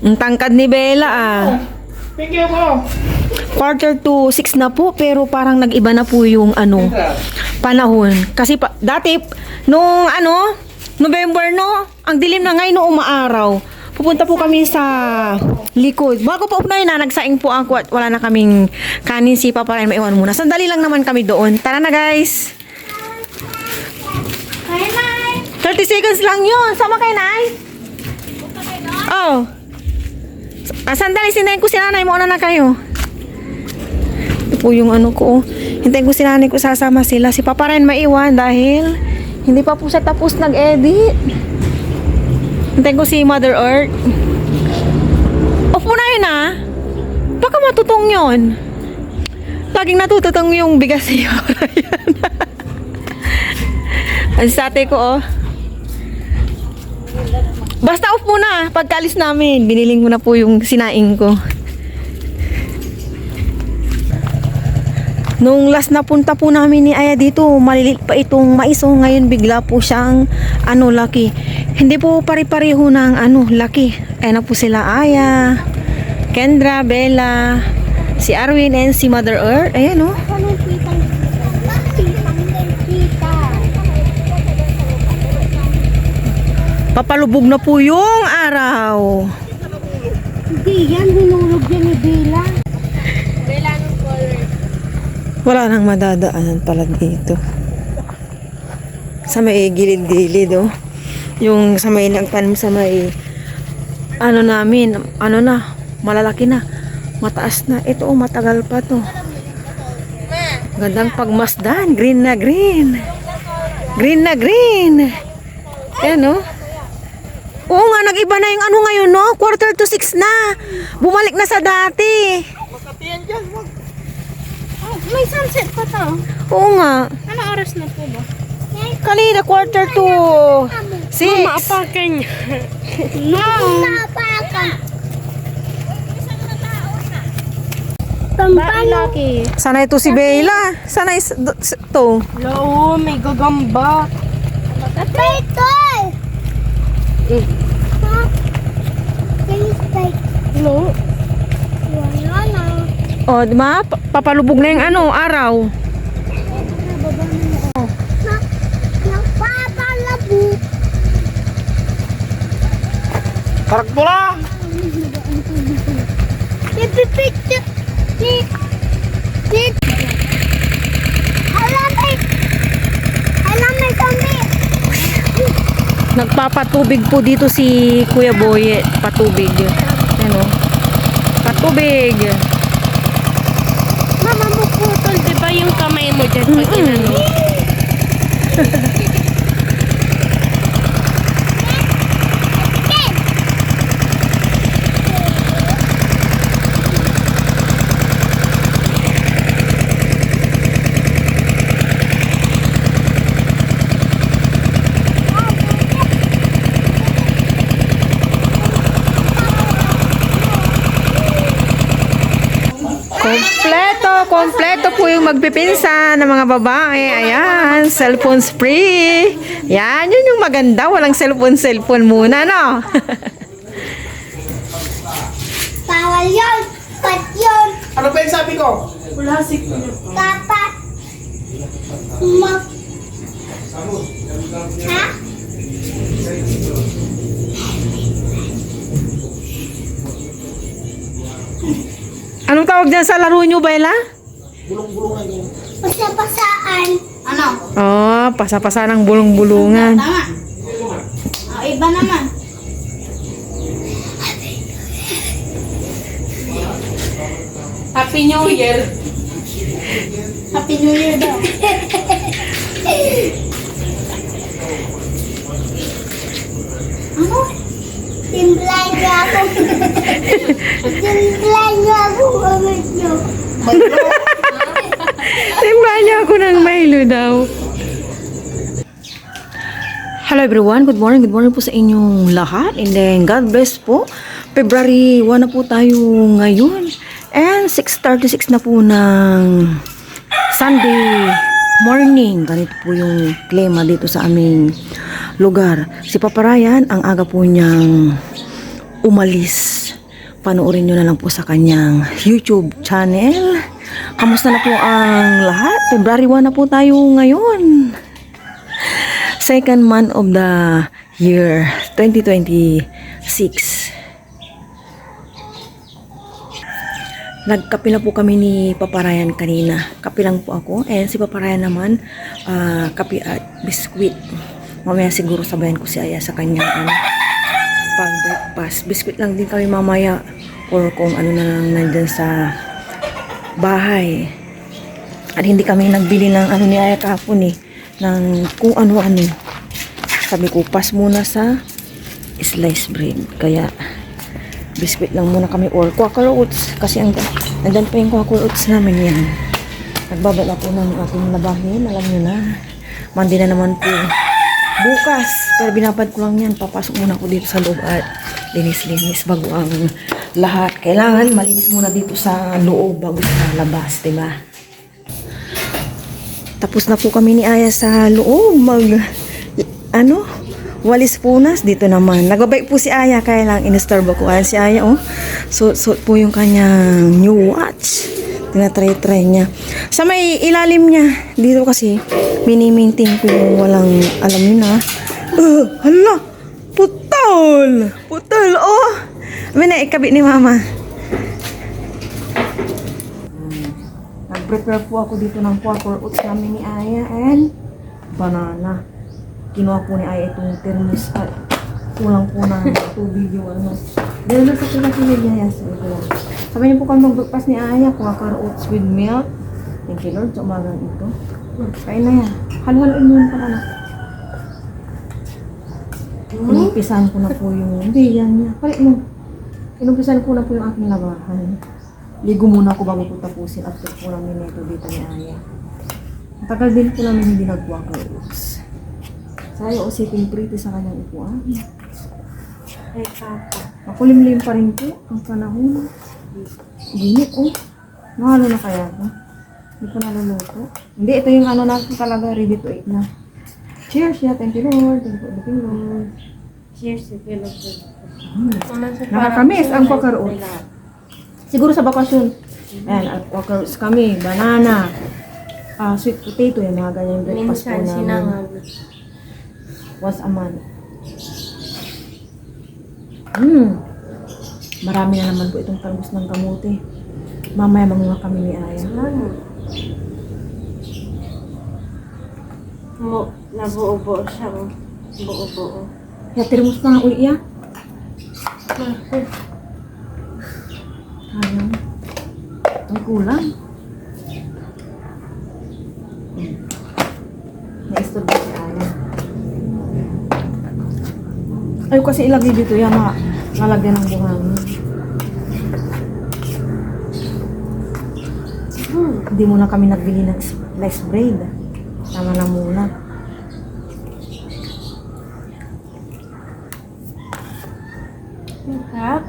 Ang tangkad ni Bella ah. Thank you po. 5:45 na po, pero parang nag-iba na po yung panahon. Kasi dati, nung November no, ang dilim na ngayon no umaaraw. Pupunta po kami sa likod. Bago pa unahin na, nagsaing po ako at wala na kaming kanin, si Papa rin maiwan muna. Sandali lang naman kami doon. Tara na guys. 30 seconds lang yun. Sama kay Nay. Oh. Sandali, sinayin ko si nanay. Mauna na kayo. Ito po yung ko. Hintayin ko si nanay ko, sasama sila. Si Papa rin maiwan dahil hindi pa po siya tapos nag-edit. Hintayin ko si Mother Earth. Off mo na yun ah. Baka matutong yun. Laging natututong yung bigas niya. Ang sate ko oh. Basta off muna. Pagkalis namin, biniling ko na po yung sinaing ko. Nung last na punta po namin ni Aya dito, malilit pa itong mais. Ngayon bigla po siyang laki. Hindi po pare-pareho ng laki. Ayan na po sila Aya, Kendra, Bella, si Arwin, and si Mother Earth. Ayan oh. Papalubog na po yung araw. Hindi yan, hinulog yan ni Bella. Bella, anong color? Wala nang madadaanan pala dito. Sa may gilid-gilid oh. Yung sa may nagtanim sa may namin, malalaki na. Mataas na. Ito oh, matagal pa to. Gandang pagmasdan. Green na green. Green na green. Ayan oh. Oo nga, nag-iba na yung ngayon, no? 5:45 na. Bumalik na sa dati. Makatiyan dyan, wag. Oh, may sunset pa to. Oo nga. Ano oras na po ba? Kanina, 5:45. Mama, apakan niya. No. Apakan. Laki. Sana ito si Bella. Sana ito. Oo, may gagamba. Ito! No. Wala na. O, di ba? Papalubog na yung araw. Napapalabog. Karakbola! Pipipit. Alam may kami. Nagpapatubig po dito si Kuya Boy. Patubig. Ano? Patubig. Mama mo putol, di ba yung kamay mo dyan pag inano? Kompleto po yung magpipinsan ng mga babae. Ayan, cellphone free. Yan, yun yung maganda. Walang cellphone muna, no? Bawal yun. Pat yun. Ano ba yung sabi ko? Dapat. Ha? Anong tawag dyan sa laro nyo, Bella? Bulong-bulungan yun. Pasapasaan. Ano? Oh, pasa-pasa ng bulong-bulungan. Tama. Iba naman. Happy New Year. Happy New Year daw. Ano? Timblay niya ako. Timblay niya ako. Amit niyo. Timba niya ako ng Milo daw. Hello everyone, good morning po sa inyong lahat. And then God bless po. February 1 na po tayo ngayon. And 6:36 na po ng Sunday morning. Ganito po yung klima dito sa aming lugar. Si Papa Ryan, ang aga po niyang umalis. Panoorin nyo na lang po sa kanyang YouTube channel. Kamusta na po ang lahat? February 1 na po tayo ngayon. Second month of the year 2026. Nagkape na po kami ni Papa Ryan kanina. Kape lang po ako. And si Papa Ryan naman, kape at biskuit. Mamaya siguro sabayan ko si Aya sa kanyang pag-breakfast. Biskuit lang din kami mamaya. Or kung ano na lang nandyan sa bahay. At hindi kami nagbili ng ano ni Aya kahapon eh. Ng kung ano-ano. Sabi ko, pas muna sa sliced bread. Kaya, biskuit lang muna kami or Quaker Oats kasi nandyan pa yung Quaker Oats namin yan. Nagbabala po ng ating labahin, alam nyo na. Mandi na naman po bukas, pero binabad ko lang yan. Papasok muna ako dito sa loob at linis-linis bago ang lahat. Kailangan malinis muna dito sa loob bago sa labas, diba? Tapos na po kami ni Aya sa loob walis punas dito naman. Nagbabike po si Aya kaya lang inisturbo ko. Ayan si Aya suot po yung kanyang new watch. Tinatry-try niya. Sa may ilalim niya dito kasi mini-maintain ko yung walang alam niyo na. Hala! Putol! Putol! Oh! May ikabit ni Mama. Nag-prepare po ako dito ng Quaker Oats namin ni Aya and banana. Kinuha po ni Aya itong thermos at kulang po ng tubig yung ano. Dahil sa pinakilid niya yan sa ito. Sabi niyo po kami mag-breakfast ni Aya, Quaker Oats with milk. Thank you Lord sa umagang ito. Kain na yan. Halo-haloin mo yun pa anak. Inumpisan ko na po yung hindi yan niya. Palit mo. Inumpisan ko na po yung aking labahan. Ligo muna ako bago ko tapusin at po namin ito dito ni Aya. Matagal din po namin hindi nag-Quaker Oats. Sayo o sitting pretty sa kanyang upuan. Ay, papa. Makulimlim pa rin po ang panahon. Ginit Mahalo na kaya ito? Hindi ko naluluto. Hindi, ito yung ano natin talaga ready to eat na. Cheers! Yeah, thank you Lord. Thank you Lord. Cheers, si Philip. Nakakamis ang Quaker Oats. Siguro sa bakasyon. Ayan, at Quaker Oats kami. Banana. Sweet potato. Yung mga ganyan breakfast po Minsan namin. sinangag. Was a month. Marami na naman po itong talbos ng kamote. Mamaya manguha kami ni Aya. Nabuo-buo siya. Buo-buo. Kaya tiramos pa nga uli ya. Ayun. Ang kulang. Na-istorbo si Aya. Ayaw kasi ilagay dito yan, malagyan ng buhangin. Hindi muna kami nagbili ng sliced bread. Tama na muna. Sarap.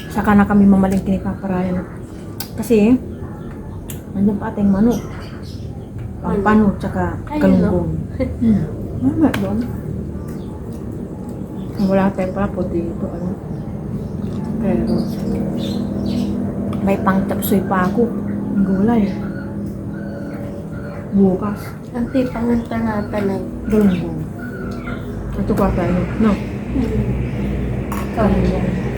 Saka na kami mamalingki ni Papa Ryan. Kasi, nandun pa ating manok. Pampano, tsaka galunggong. Mama doon. Wala tayo pala po dito. Pero, may pang-tapsoy pa ako. Ang gulay. Bukas. Ang tipang-tanata na. Galunggong. Ito pa tayo. No? Galunggong.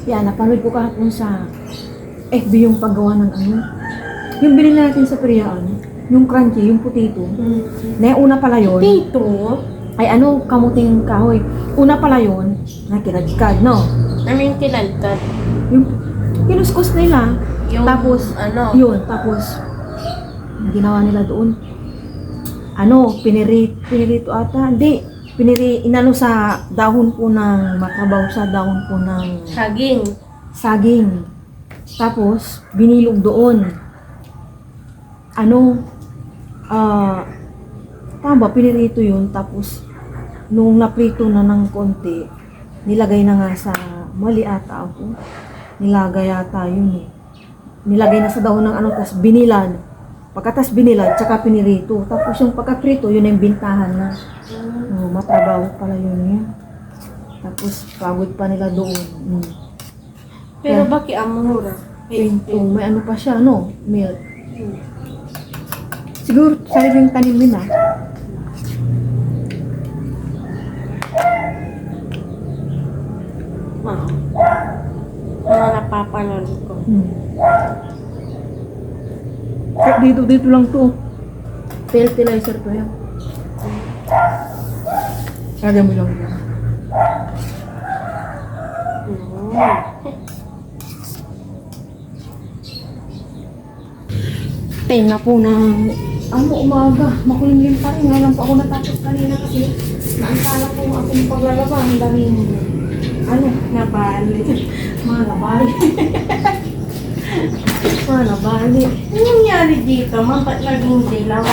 Yan, napanood ko kahapon sa FB yung paggawa ng ano. Yung binili natin sa Priaan, yung crunchy, yung potato. Na yung una pala yun. Tito? Ay ano, kamuting kahoy. Una pala yun, na kinagkad, no? Namin kinagkat. Yung kinuskus nila. Yung, tapos, ano? yun, tapos, ginawa nila doon. Ano, pinirito ata. Hindi, inano sa dahon po ng matabaw sa dahon po ng saging. Tapos, binilog doon. Ano, tama, pinirito yun. Tapos, nung naprito na ng konti, nilagay na nga sa mali ata ako. Nilaga yata yun eh. Nilagay na sa dahon ng ano, tapos binilad. Pagkatas binilad, tsaka pinirito. Tapos yung pagkaprito, yun yung bintahan na. Matrabaho pala yun. Tapos pagod pa nila doon. Pero bakit ang mura? Pinto, may ano pa siya, no? Milk. Siguro, sariling tanim nila. Mga napapanood ko. Kahit dito lang to. Fertilizer to yan. Kaya mo lang yan. Tenga po ng umaga. Makulimlim pa rin. Ngayon po ako natapos kanina kasi naantala po akong paglalaba. Ang daming nabali. Mga nabali. Mga nabali. Ano nangyari dito? Ba't naging dilaw?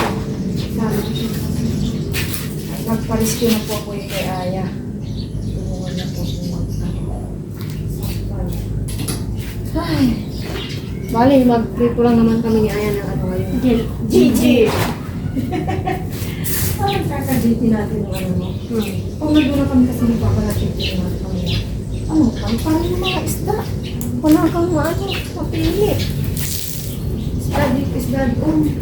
Nagpa-rescue na po ako kay Aya. Tulungan na po Ay. Bali, mag-prito lang naman kami ni Aya ng ano ngayon. Gigi! Parang kakagiti natin yung ano mo. Kung nandun na kami kasi hindi pa pala natin kami. Parang yung mga isda. Wala kang mapili. Isda dito, isda doon.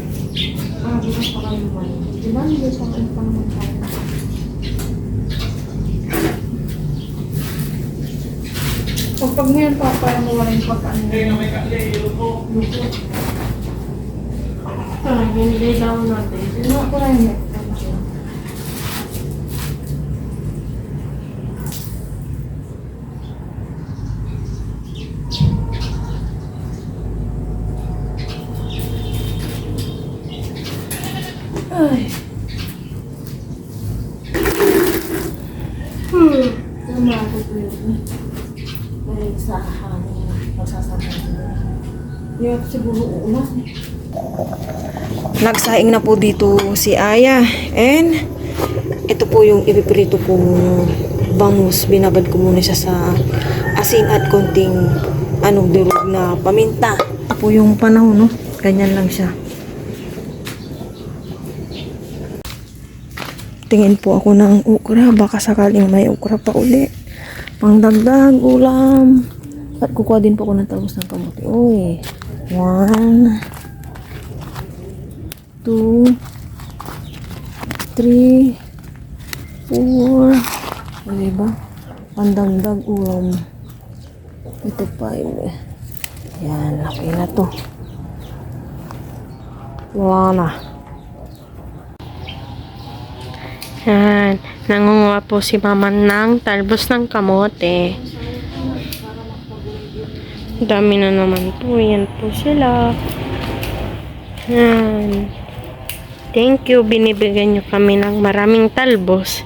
Bukas pa kami naman. Diba? Hindi pa kami naman tayo. Pag ngayon pa, parang wala yung pagkaan. Lupo. Hindi daw natin. Ano ko lang yun? Ay. Lumago ko yun. Dahil sa hangin, magsasama ko. Yung siguro uulan. Nagsaing na po dito si Aya. And ito po yung ipiprito kong bangus. Binabad ko muna siya sa asin at konting durog na paminta. Ito po yung panahon, no? Ganyan lang siya. Tingin po ako ng ukra. Baka sakaling may ukra pa uli. Pangdagdag, ulam. At kukuha din po ako ng talbos ng kamote. Uy. 1, 2, 3, 4. O diba? Pandagdag ulam. Ito 5. Yan, laki na to. Wala na. Yan. Nangunguha po si mama ng talbos ng kamote. Dami na naman po. Yan po sila. Yan. Thank you. Binibigyan nyo kami ng maraming talbos.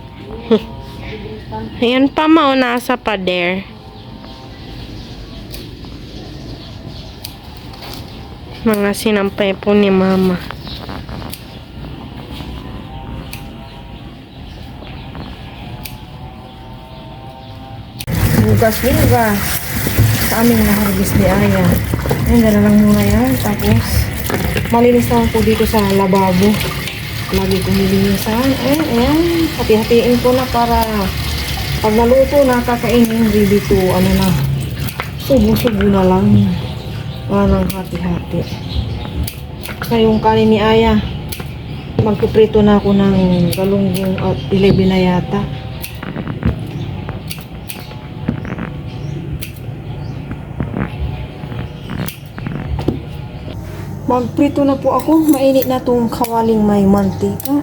Ayan pa, mauna sa pader. Mga sinampay po ni mama. Bugas sa aming na-harvest ni Aya. Ayun, gano'n lang muna yan. Tapos, malinis naman po dito sa lababo. Lagi ko nilinisan. Ayan. Hati-hatiin ko na para pag naluto na, kakainin, ready to, subo-subo na lang. Wala nang hati-hati. Sa yung kanin ni Aya, magpiprito na ako ng galunggong at 11 na yata. Magprito na po ako. Mainit na tong kawaling may mantika.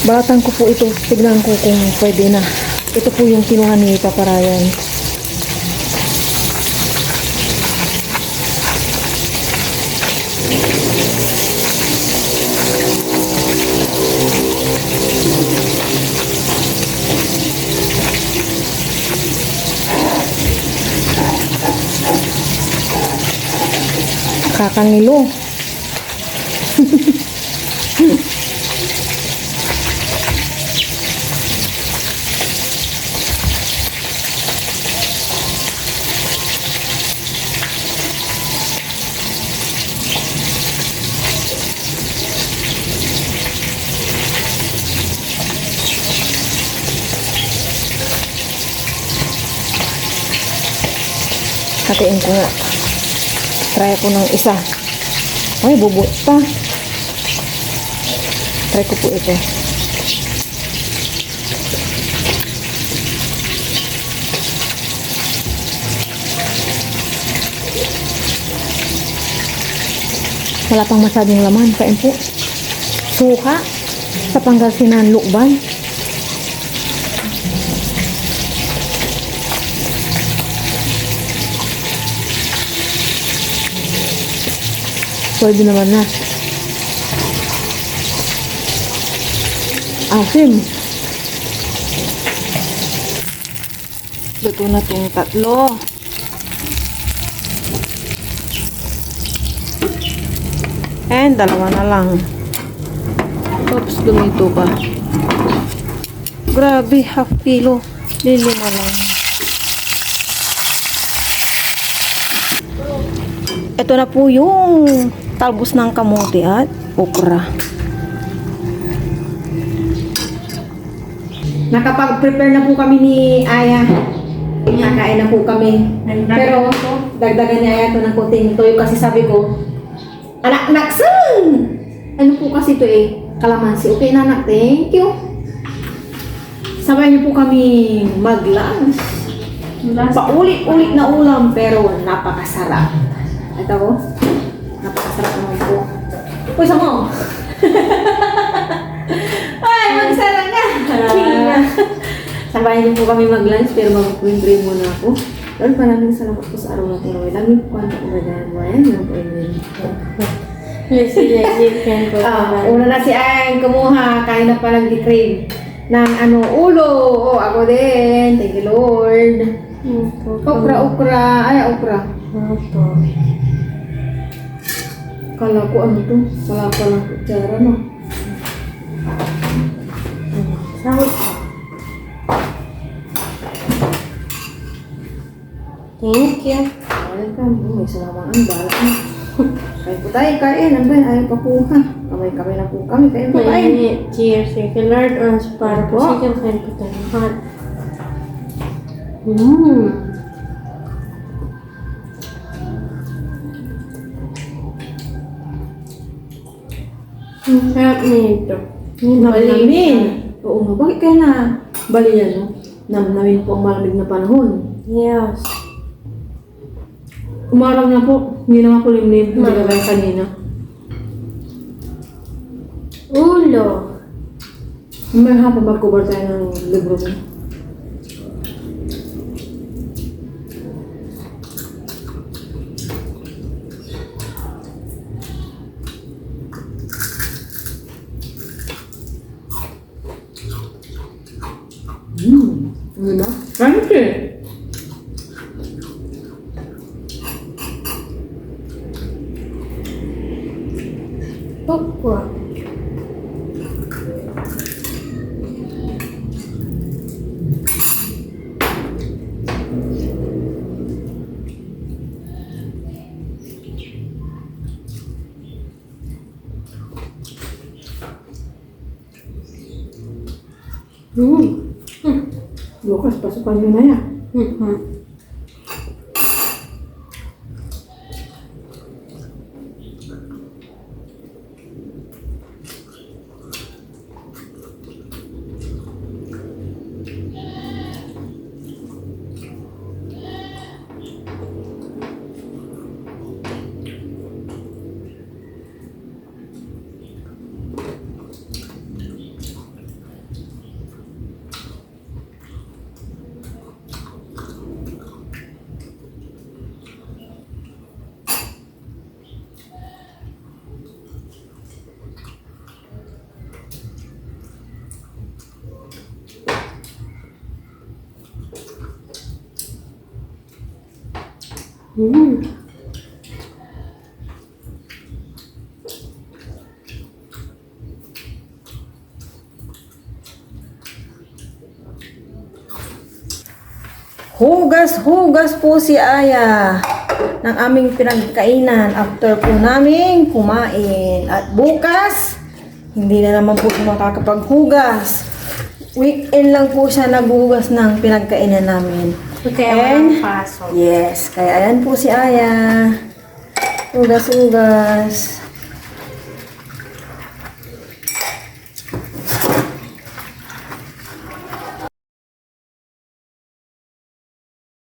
Balatan ko po ito. Tignan ko kung pwede na. Ito po yung kinuha ni Papa Ryan. Kakangilo. Hatiin ko nga. Try ko ng isa. Ay, bubot pa. Try ko po ito. Wala pang masyadong laman. Kain po. Suka. Sa Pangasinan, lukban. Pwede naman na. Asim. Luto na itong tatlo. And dalawa na lang. Oops, lumito pa. Grabe, half kilo. Lilima lang. Ito na po yung talbos ng kamote at okra. Nakapag-prepare na po kami ni Aya. Kakain na po kami. Pero dagdagan ni Aya ito ng kunting toyo kasi sabi ko, anak, naksang! Ano po kasi ito kalamansi. Okay na anak, thank you. Sabay niyo po kami mag-lunch. Paulit-ulit na ulam pero napakasarap. Ito ko. Napakasarap naman po. Uy, sama! Ay, magsara nga! Sabayan niyo po kami mag-lunch pero mag-pray muna ako. Lord, maraming salamat po sa araw natin. Lagi po kwanta ko ba dahil mo yan? Una na si Ang kumuha. Kain na palang di-crave ng ulo. Oh, ako din. Thank you, Lord. Okra. Ay, okra. Kala ko ano to? Wala palang kutsara, no? Sahod. Thank you. Welcome. May salamat ang bala. Kain po tayo, kain. Ang ba? Ayaw pa po ha. Kamay-kamay na po kami. Kain po kain. Cheers. Thank you, Lord. Para po sa kain po tayo. Ang sarap nito. Namin. Oo nga. Bakit kaya na bali yan, no? Namin po ang malamig na panahon. Yes. Umaraw na po. Hindi naman kulimlim. Hindi na kayo kanina. Ulo. May hapon mag-cover tayo ng libro mo. Ano ba? Crunchy! Okra. Bukas, pasukan nyo na yan. Hugas po si Aya ng aming pinagkainan after po naming kumain. At bukas, hindi na naman po siya makakapaghugas. Weekend lang po siya naghuhugas ng pinagkainan namin. Kaya walang pasok. Yes, kaya ayan po si Aya. Hugas.